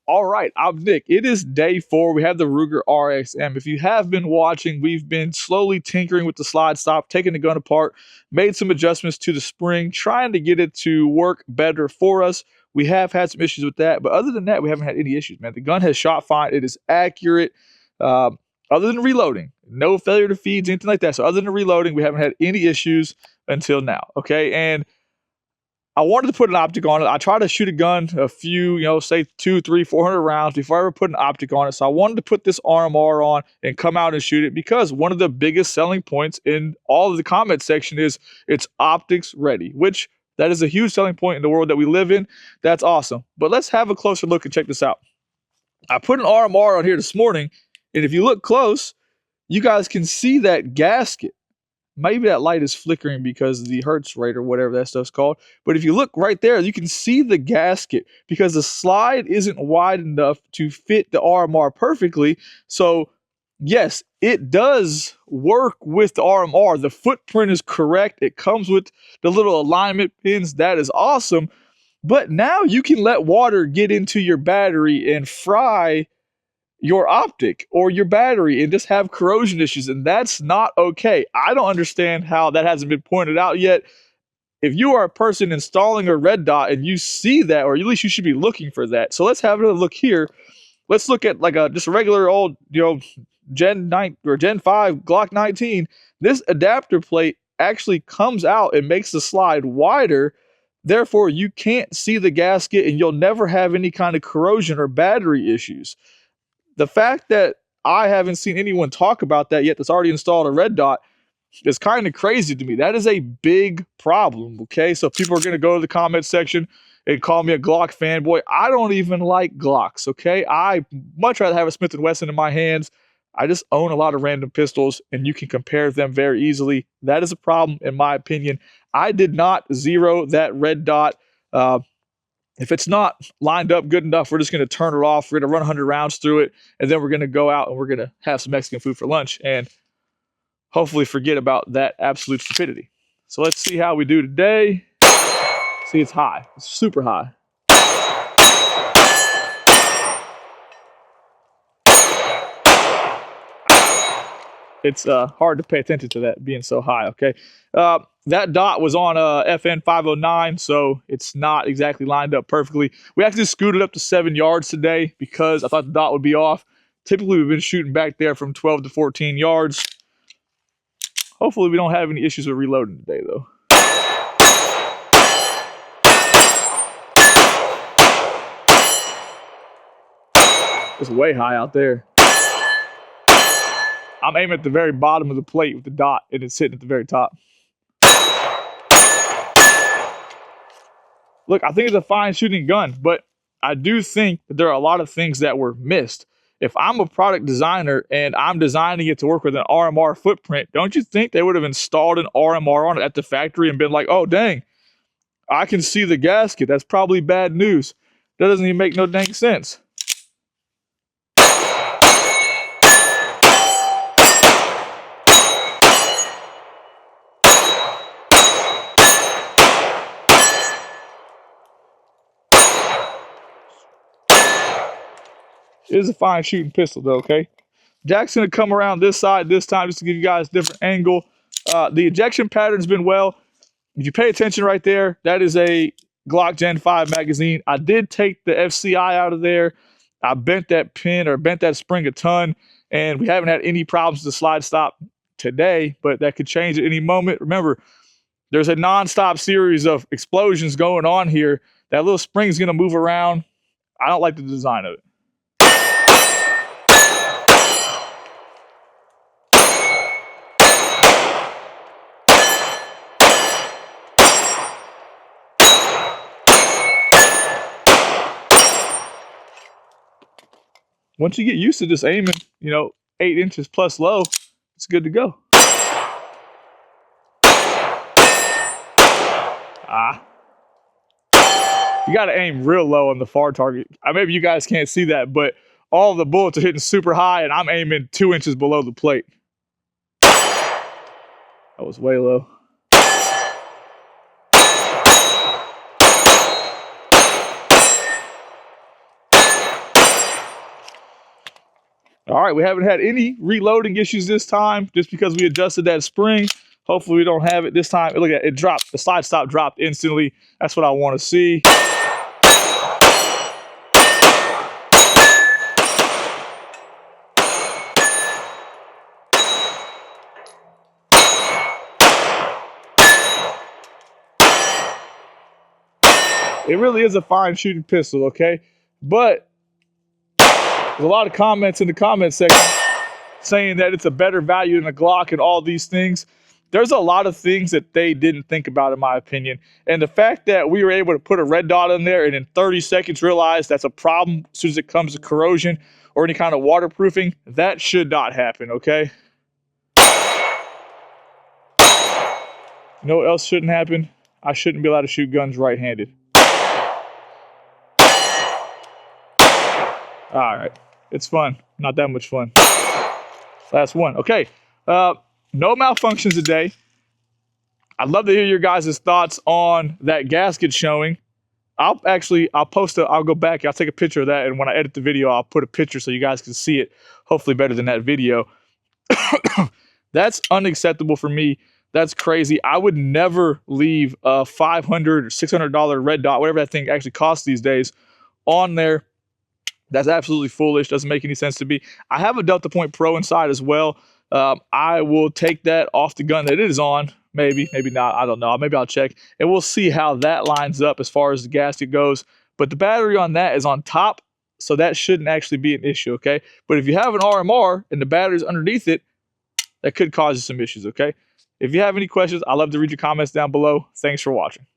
All right, I'm Nick. It is day 4. We have the Ruger RXM. If you have been watching, we've been slowly tinkering with the slide stop, taking the gun apart, made some adjustments to the spring, trying to get it to work better for us. We have had some issues with that, but other than that, we haven't had any issues, man. The gun has shot fine. It is accurate. Other than reloading, no failure to feeds, anything like that. So other than reloading, we haven't had any issues until now. Okay, and I wanted to put an optic on it. I try to shoot a gun a few, say 200, 300, 400 rounds before I ever put an optic on it. So I wanted to put this RMR on and come out and shoot it because one of the biggest selling points in all of the comment section is it's optics ready, which that is a huge selling point in the world that we live in. That's awesome. But let's have a closer look and check this out. I put an RMR on here this morning, and if you look close, you guys can see that gasket. Maybe that light is flickering because of the hertz rate or whatever that stuff's called. But if you look right there, you can see the gasket because the slide isn't wide enough to fit the RMR perfectly. So yes, it does work with the RMR. The footprint is correct. It comes with the little alignment pins. That is awesome. But now you can let water get into your battery and fry your optic or your battery and just have corrosion issues, and that's not okay. I don't understand how that hasn't been pointed out yet. If you are a person installing a red dot and you see that, or at least you should be looking for that. So let's have a look here. Let's look at like just a regular old, Gen 9 or Gen 5 Glock 19. This adapter plate actually comes out and makes the slide wider. Therefore, you can't see the gasket and you'll never have any kind of corrosion or battery issues. The fact that I haven't seen anyone talk about that yet that's already installed a red dot is kind of crazy to me. That is a big problem, okay? So people are going to go to the comment section and call me a Glock fanboy. I don't even like Glocks, okay? I much rather have a Smith & Wesson in my hands. I just own a lot of random pistols, and you can compare them very easily. That is a problem, in my opinion. I did not zero that red dot. If it's not lined up good enough, we're just going to turn it off. We're going to run 100 rounds through it, and then we're going to go out and we're going to have some Mexican food for lunch and hopefully forget about that absolute stupidity. So let's see how we do today. See, it's high. It's super high. It's hard to pay attention to that being so high, okay? That dot was on FN 509, so it's not exactly lined up perfectly. We actually scooted up to 7 yards today because I thought the dot would be off. Typically, we've been shooting back there from 12 to 14 yards. Hopefully, we don't have any issues with reloading today, though. It's way high out there. I'm aiming at the very bottom of the plate with the dot, and it's sitting at the very top. Look, I think it's a fine shooting gun, but I do think that there are a lot of things that were missed. If I'm a product designer and I'm designing it to work with an RMR footprint, don't you think they would have installed an RMR on it at the factory and been like, oh, dang, I can see the gasket. That's probably bad news. That doesn't even make no dang sense. It is a fine shooting pistol though, okay? Jack's gonna come around this side this time just to give you guys a different angle. The ejection pattern's been well. If you pay attention right there, that is a Glock Gen 5 magazine. I did take the FCI out of there. I bent that pin or bent that spring a ton, and we haven't had any problems with the slide stop today, but that could change at any moment. Remember, there's a non-stop series of explosions going on here. That little spring's gonna move around. I don't like the design of it. Once you get used to just aiming, 8 inches plus low, it's good to go. You got to aim real low on the far target. Maybe you guys can't see that, but all the bullets are hitting super high, and I'm aiming 2 inches below the plate. That was way low. All right, we haven't had any reloading issues this time just because we adjusted that spring. Hopefully we don't have it this time. Look at it, it dropped. The slide stop dropped instantly. That's what I want to see. It really is a fine shooting pistol, okay? But there's a lot of comments in the comment section saying that it's a better value than a Glock and all these things. There's a lot of things that they didn't think about, in my opinion. And the fact that we were able to put a red dot in there and in 30 seconds realize that's a problem as soon as it comes to corrosion or any kind of waterproofing, that should not happen, okay? You know what else shouldn't happen? I shouldn't be allowed to shoot guns right-handed. All right, it's fun. Not that much fun. Last one. Okay, no malfunctions today. I'd love to hear your guys' thoughts on that gasket showing. I'll go back, I'll take a picture of that, and when I edit the video, I'll put a picture so you guys can see it, hopefully better than that video. That's unacceptable for me. That's crazy. I would never leave a $500 or $600 red dot, whatever that thing actually costs these days, on there. That's absolutely foolish. Doesn't make any sense to me. I have a Delta Point Pro inside as well. I will take that off the gun that it is on. Maybe, maybe not. I don't know. Maybe I'll check. And we'll see how that lines up as far as the gasket goes. But the battery on that is on top, so that shouldn't actually be an issue, okay? But if you have an RMR and the battery's underneath it, that could cause you some issues, okay? If you have any questions, I'd love to read your comments down below. Thanks for watching.